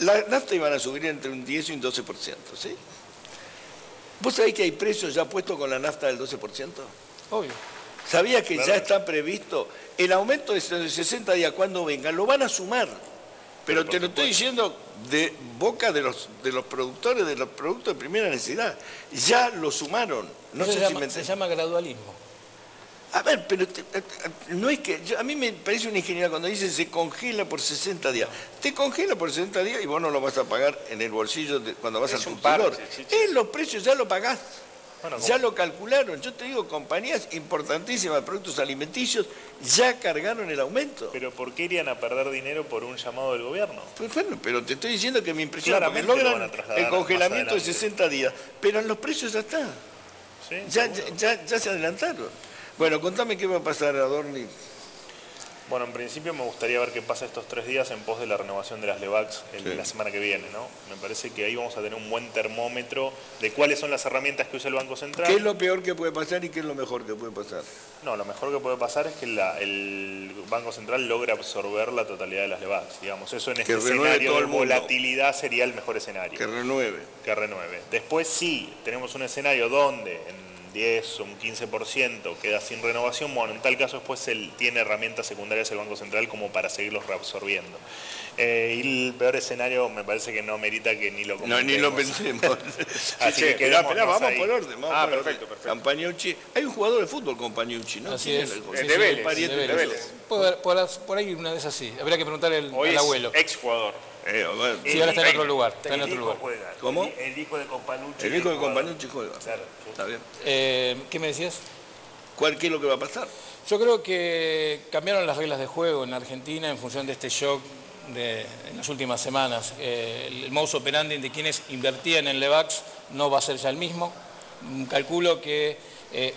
La nafta iban a subir entre un 10 y un 12%, ¿sí? ¿Vos sabés que hay precios ya puestos con la nafta del 12%? Obvio. ¿Sabías que Claro. ya está previsto el aumento de 60 días cuando venga? Lo van a sumar. Pero te lo estoy diciendo de boca de los productores de los productos de primera necesidad. Ya lo sumaron. No Eso sé se si llama, me se llama gradualismo. A ver, pero no es que... a mí me parece una ingeniería cuando dice se congela por 60 días. Te congela por 60 días y vos no lo vas a pagar en el bolsillo cuando vas al surtidor. En los precios ya lo pagás. Bueno, Ya lo calcularon. Yo te digo, compañías importantísimas de productos alimenticios ya cargaron el aumento. Pero ¿por qué irían a perder dinero por un llamado del gobierno? Pues bueno, pero te estoy diciendo que me impresiona porque Claramente lo van logran a trasladar el más congelamiento de adelante. 60 días, pero en los precios ya está. ¿Sí? Ya ¿Seguro? se adelantaron. Bueno, contame qué va a pasar, Adorni. Bueno, en principio me gustaría ver qué pasa estos 3 días en pos de la renovación de las LEVAX la semana que viene, ¿no? Me parece que ahí vamos a tener un buen termómetro de cuáles son las herramientas que usa el Banco Central. ¿Qué es lo peor que puede pasar y qué es lo mejor que puede pasar? No, lo mejor que puede pasar es que el Banco Central logre absorber la totalidad de las LEVAX. Digamos, eso en este escenario todo de el mundo. volatilidad sería el mejor escenario. Que renueve. Que renueve. Después sí, tenemos un escenario donde en 10 o un 15% queda sin renovación, bueno, en tal caso después él tiene herramientas secundarias el Banco Central como para seguirlos reabsorbiendo. Y el peor escenario me parece que no merita que ni lo comentemos. No, ni lo pensemos. Así que Esperá, quedémonos vamos ahí. por orden. Perfecto. Campañucci. Hay un jugador de fútbol con Pañucci, ¿no? Así ¿Quién es. era el Sí, jugador? sí, Vélez, pariente de Vélez. Por ahí una de esas sí. Habría que preguntarle Hoy al abuelo. es exjugador. Bueno. Sí, ahora está en otro lugar. Está en El otro hijo lugar. juega. ¿Cómo? El hijo de Companucci. El hijo de jugador. Compañucci juega. Claro. Está bien. ¿Qué me decías? ¿Qué es lo que va a pasar? Yo creo que cambiaron las reglas de juego en Argentina en función de este shock en las últimas semanas. El modus operandi de quienes invertían en LEVAX no va a ser ya el mismo. Calculo que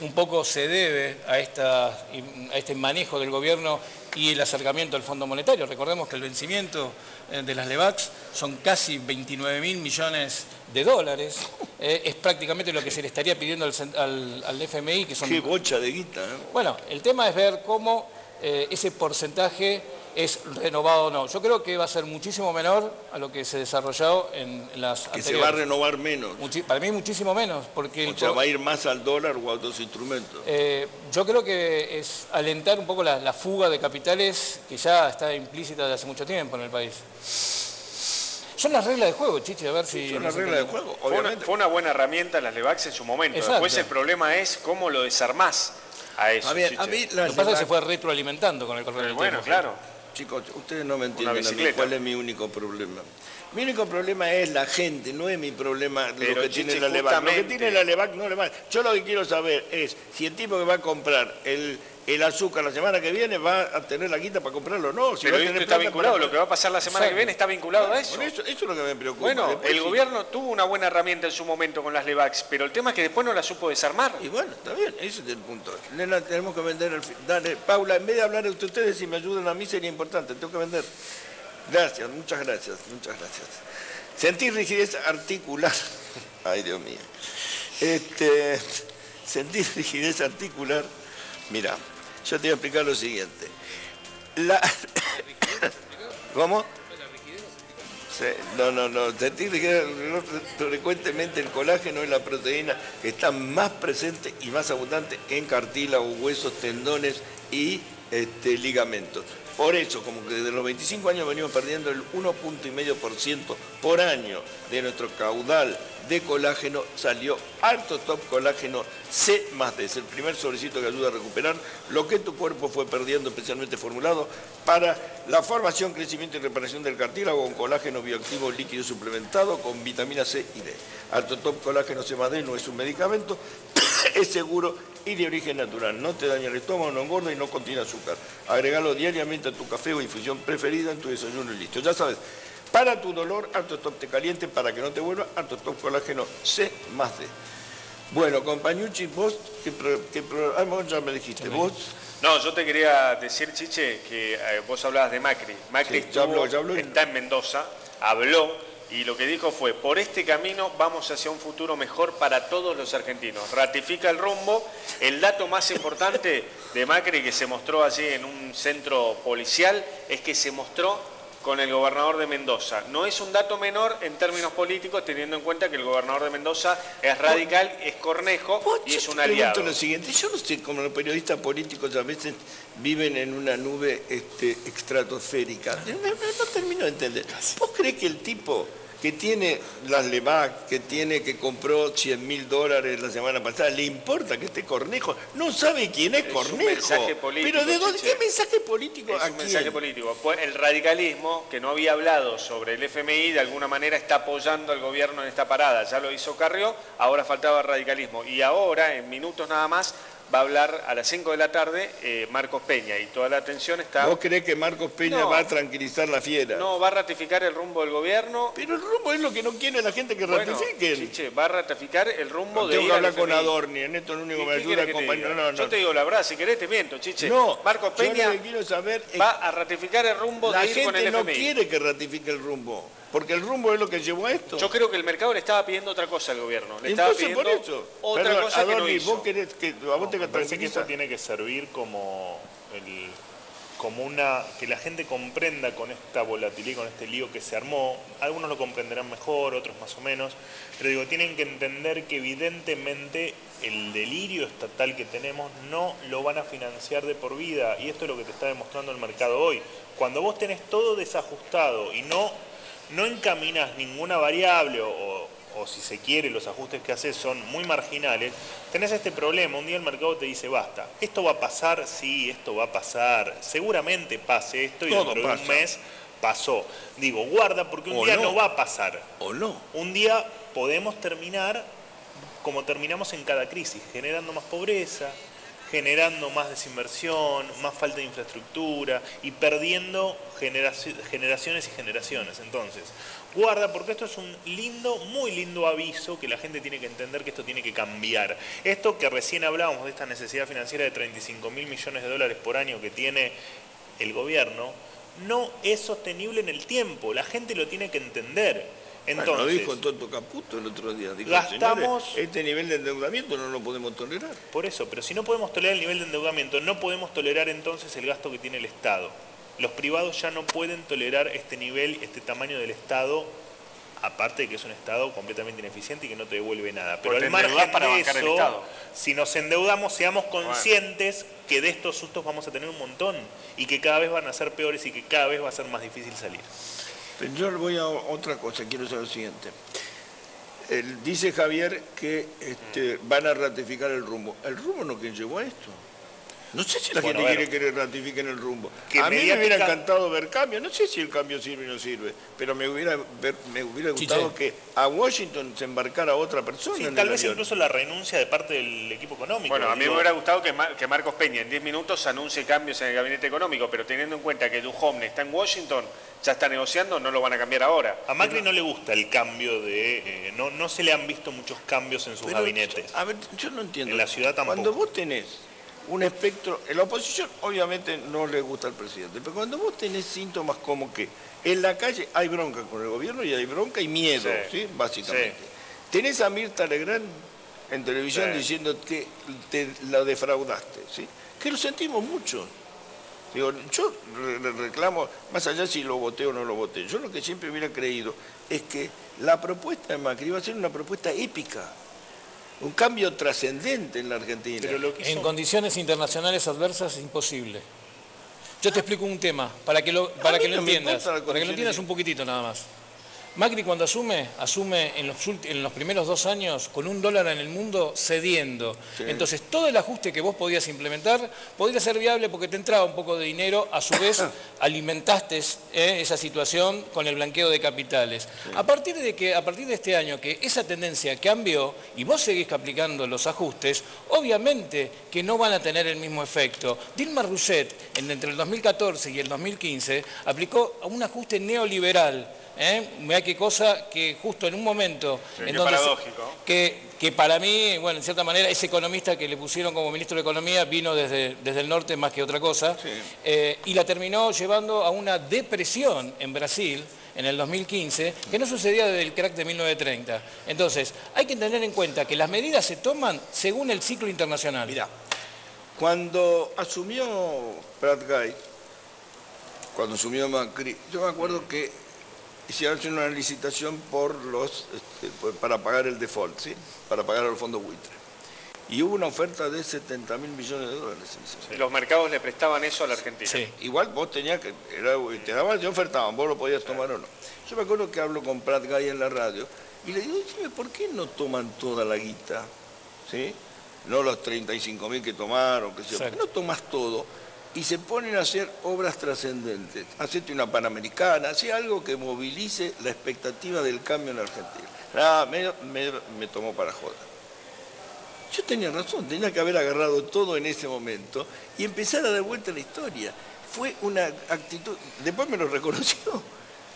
un poco se debe a este manejo del gobierno y el acercamiento al Fondo Monetario. Recordemos que el vencimiento de las LEVAX son casi 29.000 millones de dólares. Es prácticamente lo que se le estaría pidiendo al FMI, que son... Qué bocha de guita, ¿eh? Bueno, el tema es ver cómo ese porcentaje es renovado o no. Yo creo que va a ser muchísimo menor a lo que se desarrolló en las Que anteriores. se va a renovar menos. Para mí muchísimo menos, porque... O sea, va a ir más al dólar o a otros instrumentos. Yo creo que es alentar un poco la fuga de capitales que ya está implícita desde hace mucho tiempo en el país. Son las reglas de juego, Chichi, a ver si... Son las reglas de juego, Fue obviamente. una buena herramienta las LEVAX en su momento. Exacto. Después el problema es cómo lo desarmás a eso. A ver, Chiche. a mí Lo que pasa es que se fue retroalimentando con el correr del Bueno, tiempo. claro. Chicos, ustedes no me entienden a mí bicicleta. cuál es mi único problema. Mi único problema es la gente, no es mi problema Pero, lo que Chiche, tiene la LEVAC. Lo que justamente- tiene la LEVAC no le va. Yo lo que quiero saber es si el tipo que va a comprar el azúcar la semana que viene va a tener la guita para comprarlo o no. Si Pero va a esto tener está plata vinculado, para- lo que va a pasar la semana que Exacto. viene está vinculado a eso. Por eso es lo que me preocupa. Bueno, Después el sí. gobierno tuvo una buena herramienta en su momento con las LEVAX, pero el tema es que después no la supo desarmar. Y bueno, está bien, ese es el punto. Nena, tenemos que vender al fin. Dale, Paula, en vez de hablar entre ustedes, si me ayudan a mí sería importante, tengo que vender. Gracias, muchas gracias. Sentir rigidez articular. Ay, Dios mío. Sentir rigidez articular. Mira, yo te voy a explicar lo siguiente. ¿Cómo? Sí, no. Sentir rigidez frecuentemente el colágeno es la proteína que está más presente y más abundante en cartílago, huesos, tendones y ligamentos. Por eso, como que desde los 25 años venimos perdiendo el 1,5% por año de nuestro caudal de colágeno, salió Alto Top Colágeno C+D. Es el primer sobrecito que ayuda a recuperar lo que tu cuerpo fue perdiendo, especialmente formulado para la formación, crecimiento y reparación del cartílago con colágeno bioactivo líquido suplementado con vitamina C y D. Alto Top Colágeno C+D no es un medicamento, es seguro y de origen natural. No te daña el estómago, no engorda y no contiene azúcar. Agregalo diariamente a tu café o infusión preferida en tu desayuno y listo. Ya sabes, para tu dolor, Alto Top Te Caliente, para que no te vuelva, Alto Top Colágeno C+D. Bueno, Compañucci, vos, vos ya me dijiste, vos... No, yo te quería decir, Chiche, que vos hablabas de Macri. Macri Sí, ya habló. está en Mendoza, habló y lo que dijo fue, por este camino vamos hacia un futuro mejor para todos los argentinos. Ratifica el rumbo. El dato más importante de Macri que se mostró allí en un centro policial es que se mostró con el gobernador de Mendoza. No es un dato menor en términos políticos, teniendo en cuenta que el gobernador de Mendoza es radical, es cornejo y es un aliado. Lo siguiente, yo no sé cómo los periodistas políticos a veces viven en una nube estratosférica. No termino de entender. ¿Vos creés que el tipo que tiene las LEVAC, que compró $100.000 la semana pasada, le importa que esté Cornejo? No sabe quién es Cornejo. Un mensaje político, ¿Pero de dónde? ¿Qué mensaje político? Es un mensaje político. Pues el radicalismo, que no había hablado sobre el FMI, de alguna manera está apoyando al gobierno en esta parada. Ya lo hizo Carrió, ahora faltaba radicalismo. Y ahora, en minutos nada más, va a hablar a las 5 de la tarde Marcos Peña, y toda la atención está... ¿Vos creés que Marcos Peña va a tranquilizar la fiera? No, va a ratificar el rumbo del gobierno. Pero el rumbo es lo que no quiere la gente que ratifiquen. Chiche, va a ratificar el rumbo de... Tengo que hablar con Adorni, en esto es lo único que me ayuda, compañero. No. Yo te digo la verdad, si querés te miento, Chiche. No, Marcos Peña lo que quiero saber va a ratificar el rumbo de ir con el FMI. La gente no quiere que ratifique el rumbo, porque el rumbo es lo que llevó a esto. Yo creo que el mercado le estaba pidiendo otra cosa al gobierno. Le Entonces, estaba pidiendo por eso. otra cosa Adorni, que no hizo. vos querés que a vos te Me parece que tranquiliza. esto tiene que servir como una, que la gente comprenda con esta volatilidad y con este lío que se armó. Algunos lo comprenderán mejor, otros más o menos, pero digo, tienen que entender que evidentemente el delirio estatal que tenemos no lo van a financiar de por vida, y esto es lo que te está demostrando el mercado hoy. Cuando vos tenés todo desajustado y no encaminas ninguna variable o si se quiere, los ajustes que haces son muy marginales, tenés este problema. Un día el mercado te dice, basta, esto va a pasar, sí, esto va a pasar, seguramente pase esto, y dentro de un mes pasó. Digo, guarda, porque un día no va a pasar. O no. Un día podemos terminar como terminamos en cada crisis, generando más pobreza, generando más desinversión, más falta de infraestructura y perdiendo generaciones y generaciones. Entonces, guarda, porque esto es un lindo, muy lindo aviso que la gente tiene que entender, que esto tiene que cambiar. Esto que recién hablábamos de esta necesidad financiera de 35.000 millones de dólares por año que tiene el gobierno, no es sostenible en el tiempo. La gente lo tiene que entender. Entonces, lo dijo Toto Caputo el otro día. Dijo, gastamos... señores, este nivel de endeudamiento no lo podemos tolerar. Por eso, pero si no podemos tolerar el nivel de endeudamiento, no podemos tolerar entonces el gasto que tiene el Estado. Los privados ya no pueden tolerar este nivel, este tamaño del Estado, aparte de que es un Estado completamente ineficiente y que no te devuelve nada. Pero al margen de eso, si nos endeudamos, seamos conscientes que de estos sustos vamos a tener un montón y que cada vez van a ser peores y que cada vez va a ser más difícil salir. Pero yo voy a otra cosa, quiero saber lo siguiente. Dice Javier que van a ratificar el rumbo. ¿El rumbo no que llevó a esto? No sé si la gente quiere que ratifiquen el rumbo. A mí me hubiera encantado ver cambio. No sé si el cambio sirve o no sirve, pero me hubiera gustado que a Washington se embarcara otra persona. Sí, tal vez incluso la renuncia de parte del equipo económico. Bueno, a mí me hubiera gustado que Marcos Peña en 10 minutos anuncie cambios en el gabinete económico, pero teniendo en cuenta que Duhovne está en Washington, ya está negociando, no lo van a cambiar ahora. A Macri no le gusta el cambio de... no se le han visto muchos cambios en sus gabinetes. A ver, yo no entiendo. En la ciudad tampoco. Cuando vos tenés un espectro, en la oposición obviamente no le gusta al presidente, pero cuando vos tenés síntomas como que en la calle hay bronca con el gobierno y hay bronca y miedo, ¿sí? Básicamente. Sí. Tenés a Mirta Legrand en televisión diciendo que te la defraudaste, ¿sí? Que lo sentimos mucho. Digo, yo reclamo, más allá si lo voté o no lo voté, yo lo que siempre hubiera creído es que la propuesta de Macri iba a ser una propuesta épica. Un cambio trascendente en la Argentina. En condiciones internacionales adversas es imposible. Yo te explico un tema, para que lo entiendas. Para que lo entiendas un poquitito nada más. Macri cuando asume en los primeros 2 años con $1 en el mundo cediendo. Sí. Entonces todo el ajuste que vos podías implementar podría ser viable porque te entraba un poco de dinero, a su vez alimentaste esa situación con el blanqueo de capitales. Sí. A partir de este año que esa tendencia cambió y vos seguís aplicando los ajustes, obviamente que no van a tener el mismo efecto. Dilma Rousseff entre el 2014 y el 2015 aplicó un ajuste neoliberal. Mirá qué cosa que justo en un momento en donde paradójico. Que para mí, bueno, en cierta manera, ese economista que le pusieron como ministro de Economía vino desde el norte más que otra cosa, y la terminó llevando a una depresión en Brasil en el 2015, que no sucedía desde el crack de 1930. Entonces, hay que tener en cuenta que las medidas se toman según el ciclo internacional. Mirá, cuando asumió Prat Gai, cuando asumió Macri, yo me acuerdo que hicieron una licitación para pagar el default, ¿sí? Para pagar a los fondos buitre. Y hubo una oferta de 70.000 millones de dólares. Y los mercados le prestaban eso a la Argentina. Sí. Igual vos tenías que, te daban, te ofertaban, vos lo podías tomar o no. Yo me acuerdo que hablo con Prat Guy en la radio y le digo, dime, ¿por qué no toman toda la guita? ¿Sí? No los 35.000 que tomaron, que sea, ¿por qué no tomas todo? Y se ponen a hacer obras trascendentes. Hacete una Panamericana, hacé algo que movilice la expectativa del cambio en Argentina. Nada, me tomó para joder. Yo tenía razón, tenía que haber agarrado todo en ese momento y empezar a dar vuelta a la historia. Fue una actitud, después me lo reconoció,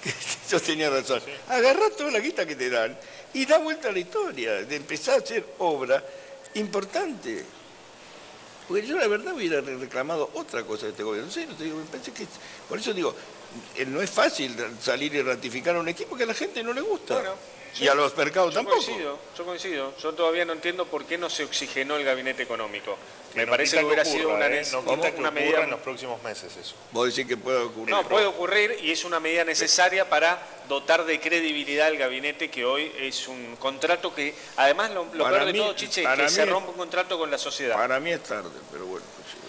que yo tenía razón. Agarrá toda la guita que te dan y da vuelta a la historia, de empezar a hacer obra importante. Porque yo la verdad hubiera reclamado otra cosa de este gobierno. No sé, no te digo, me parece que, por eso digo, no es fácil salir y ratificar a un equipo que a la gente no le gusta. Bueno, y a los mercados tampoco. Yo coincido. Yo todavía no entiendo por qué no se oxigenó el gabinete económico. Me parece que hubiera sido una medida en los próximos meses eso. Vos decís que puede ocurrir. No, puede ocurrir y es una medida necesaria para dotar de credibilidad al gabinete, que hoy es un contrato que, además, lo peor de todo, Chiche, es que se rompe un contrato con la sociedad. Para mí es tarde, pero bueno,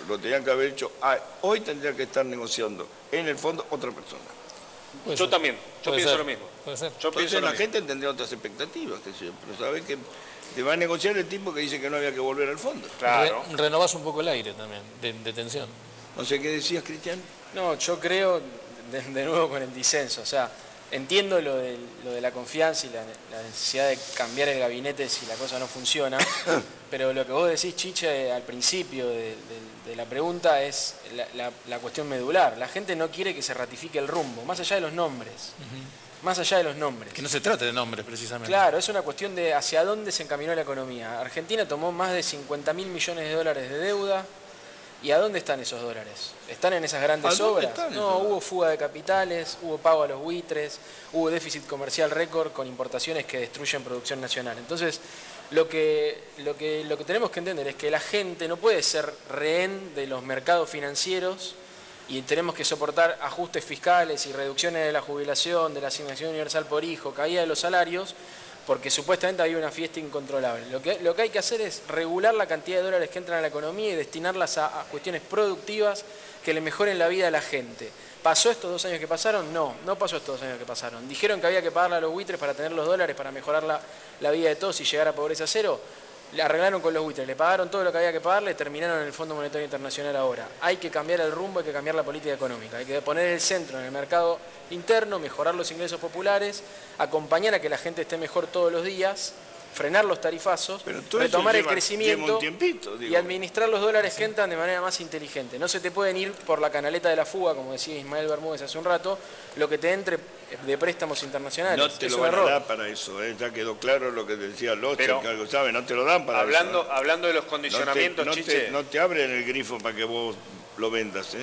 lo tenían que haber hecho. Hoy tendría que estar negociando, en el fondo, otra persona. Yo también, yo pienso lo mismo. Entonces la gente tendría otras expectativas, pero saben que te va a negociar el tipo que dice que no había que volver al fondo. Claro. Renovás un poco el aire también, de tensión. No sé qué decías, Cristian. No, yo creo, de nuevo con el disenso, o sea, entiendo lo de la confianza y la necesidad de cambiar el gabinete si la cosa no funciona, pero lo que vos decís, Chiche, al principio de la pregunta es la cuestión medular. La gente no quiere que se ratifique el rumbo, más allá de los nombres. Más allá de los nombres. Que no se trate de nombres, precisamente. Claro, es una cuestión de hacia dónde se encaminó la economía. Argentina tomó más de 50.000 millones de dólares de deuda. ¿Y a dónde están esos dólares? ¿Están en esas grandes obras? No, hubo fuga de capitales, hubo pago a los buitres, hubo déficit comercial récord con importaciones que destruyen producción nacional. Entonces, lo que tenemos que entender es que la gente no puede ser rehén de los mercados financieros y tenemos que soportar ajustes fiscales y reducciones de la jubilación, de la asignación universal por hijo, caída de los salarios, porque supuestamente hay una fiesta incontrolable. Lo que hay que hacer es regular la cantidad de dólares que entran a la economía y destinarlas a cuestiones productivas que le mejoren la vida a la gente. ¿Pasó estos 2 años que pasaron? No, no pasó estos 2 años que pasaron. Dijeron que había que pagarle a los buitres para tener los dólares, para mejorar la vida de todos y llegar a pobreza cero. Le arreglaron con los buitres, le pagaron todo lo que había que pagarle, terminaron en el Fondo Monetario Internacional ahora. Hay que cambiar el rumbo, hay que cambiar la política económica, hay que poner el centro en el mercado interno, mejorar los ingresos populares, acompañar a que la gente esté mejor todos los días, frenar los tarifazos, retomar el crecimiento y administrar los dólares que entran de manera más inteligente. No se te pueden ir por la canaleta de la fuga, como decía Ismael Bermúdez hace un rato, lo que te entre de préstamos internacionales. No te lo van a dar para eso, ya quedó claro lo que decía Locher, que algo sabe, no te lo dan para eso. Hablando de los condicionamientos, Chiche. No te abren el grifo para que vos lo vendas,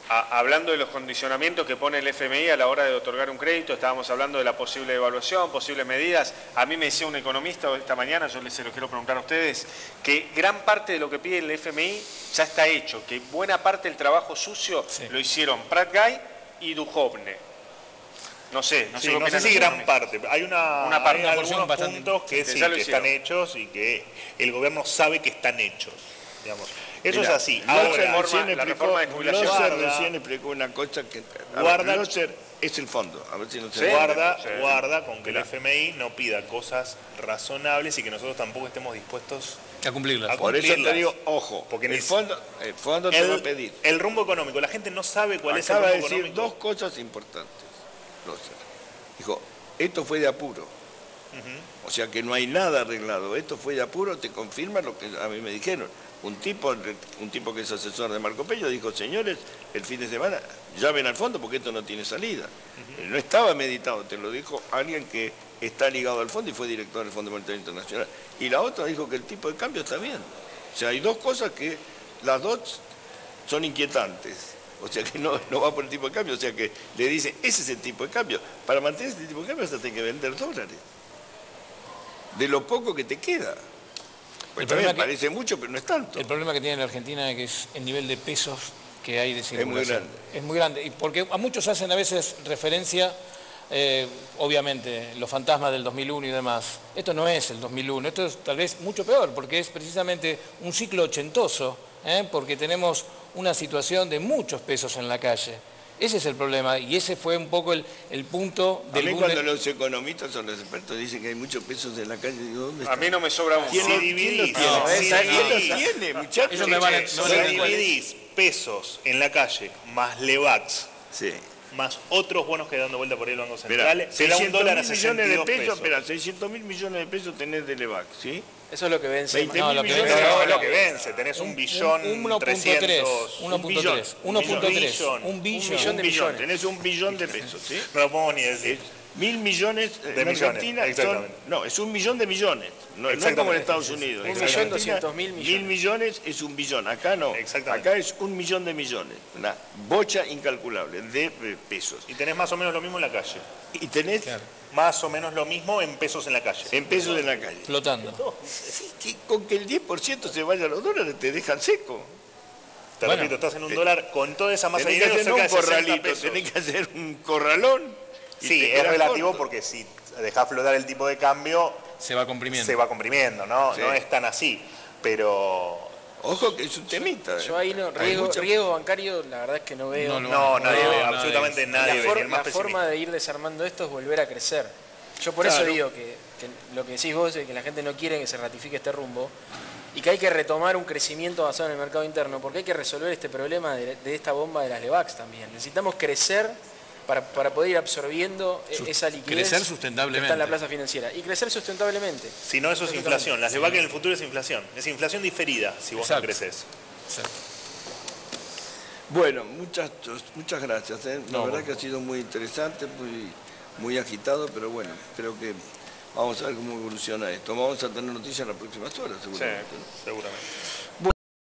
Hablando de los condicionamientos que pone el FMI a la hora de otorgar un crédito, estábamos hablando de la posible evaluación, posibles medidas. A mí me decía un economista esta mañana, yo se lo quiero preguntar a ustedes, que gran parte de lo que pide el FMI ya está hecho, que buena parte del trabajo sucio lo hicieron Prat Guy y Duhovne. No sé si gran parte. Hay algunos puntos que sí, que están hechos y que el gobierno sabe que están hechos, digamos. Eso es así. La reforma de jubilación. Locher recién explicó una cosa que... Locher es el fondo. A ver si no se guarda con que el FMI no pida cosas razonables y que nosotros tampoco estemos dispuestos a cumplirlas. Por eso te digo, ojo, porque el fondo te va a pedir. El rumbo económico, la gente no sabe cuál es el rumbo económico. Acaba de decir 2 cosas importantes, Locher. Dijo, esto fue de apuro. O sea que no hay nada arreglado. Esto fue de apuro, te confirma lo que a mí me dijeron. Un tipo que es asesor de Marco Pello dijo, señores, el fin de semana llamen al fondo porque esto no tiene salida. No estaba meditado, te lo dijo alguien que está ligado al fondo y fue director del Fondo Monetario Internacional. Y la otra dijo que el tipo de cambio está bien. O sea, hay 2 cosas que las 2 son inquietantes. O sea que no va por el tipo de cambio. O sea que le dice, ese es el tipo de cambio. Para mantener ese tipo de cambio hasta tenés que vender dólares. De lo poco que te queda. Pues también parece mucho, pero no es tanto. El problema que tiene la Argentina es que es el nivel de pesos que hay de circulación. Es muy grande. Es muy grande. Y porque a muchos hacen a veces referencia, obviamente, los fantasmas del 2001 y demás. Esto no es el 2001, esto es tal vez mucho peor, porque es precisamente un ciclo ochentoso, porque tenemos una situación de muchos pesos en la calle. Ese es el problema y ese fue un poco el punto del... A mí cuando los economistas o los expertos dicen que hay muchos pesos en la calle, digo, ¿dónde está? A mí no me sobra uno. ¿Quién los tiene, muchachos? Ellos me van a... Si dividís pesos en la calle más Levax, Sí. más otros bonos que dando vuelta por ahí el Banco Central, Esperá, te da un dólar a 600.000 millones de 62 pesos. pesos. Espera, 600.000 millones de pesos tenés de Levax, ¿sí? Eso es lo que vence. 20.000 No, lo que millones vence No, ahora- es lo que vence, tenés un billón 1.3, 1.3. 1.3, un Un billón. millón de millones. Tenés 1 billón de pesos, ¿sí? No lo podemos ni decir. 1.000 millones De en millones, Argentina son... exactamente. No, es 1 millón de millones. No es como en Estados Unidos. En 1.200.000 millones. 1.000 millones es 1 billón. Acá no. Exactamente. Acá es 1 millón de millones. Una bocha incalculable de pesos. Y tenés más o menos lo mismo en la calle. Y tenés Más o menos lo mismo en pesos en la calle. en pesos en la calle. Flotando. Sí, que con que el 10% se vaya a los dólares te dejan seco. Te Bueno, repito, estás en un dólar con toda esa masa de Tenés que dinero hacer cerca un de 60 corralito, pesos. tenés que hacer un corralón. y Sí, te es quedás relativo corto. porque si dejás flotar el tipo de cambio, Se va comprimiendo. se va comprimiendo, ¿no? Sí. No es tan así. Pero Ojo que es un temita. Yo ahí no, Hay mucha- riesgo bancario, la verdad es que no veo. no, nadie no, ve, nadie. absolutamente nadie ve. ni el más La pesimista. forma de ir desarmando esto es volver a crecer. Yo por Claro. eso digo que lo que decís vos es que la gente no quiere que se ratifique este rumbo y que hay que retomar un crecimiento basado en el mercado interno porque hay que resolver este problema de esta bomba de las Levax también. Necesitamos crecer para poder ir absorbiendo esa liquidez crecer que sustentablemente. está en la plaza financiera y crecer sustentablemente. Si no, eso es inflación. Las Levax en el futuro es inflación. Es inflación diferida si vos no Exacto. creces. Exacto. Bueno, muchas gracias. La No, verdad bueno. que ha sido muy interesante, muy agitado, pero bueno, creo que vamos a ver cómo evoluciona esto. Vamos a tener noticias en las próximas horas, Sí, seguramente. ¿no? seguramente.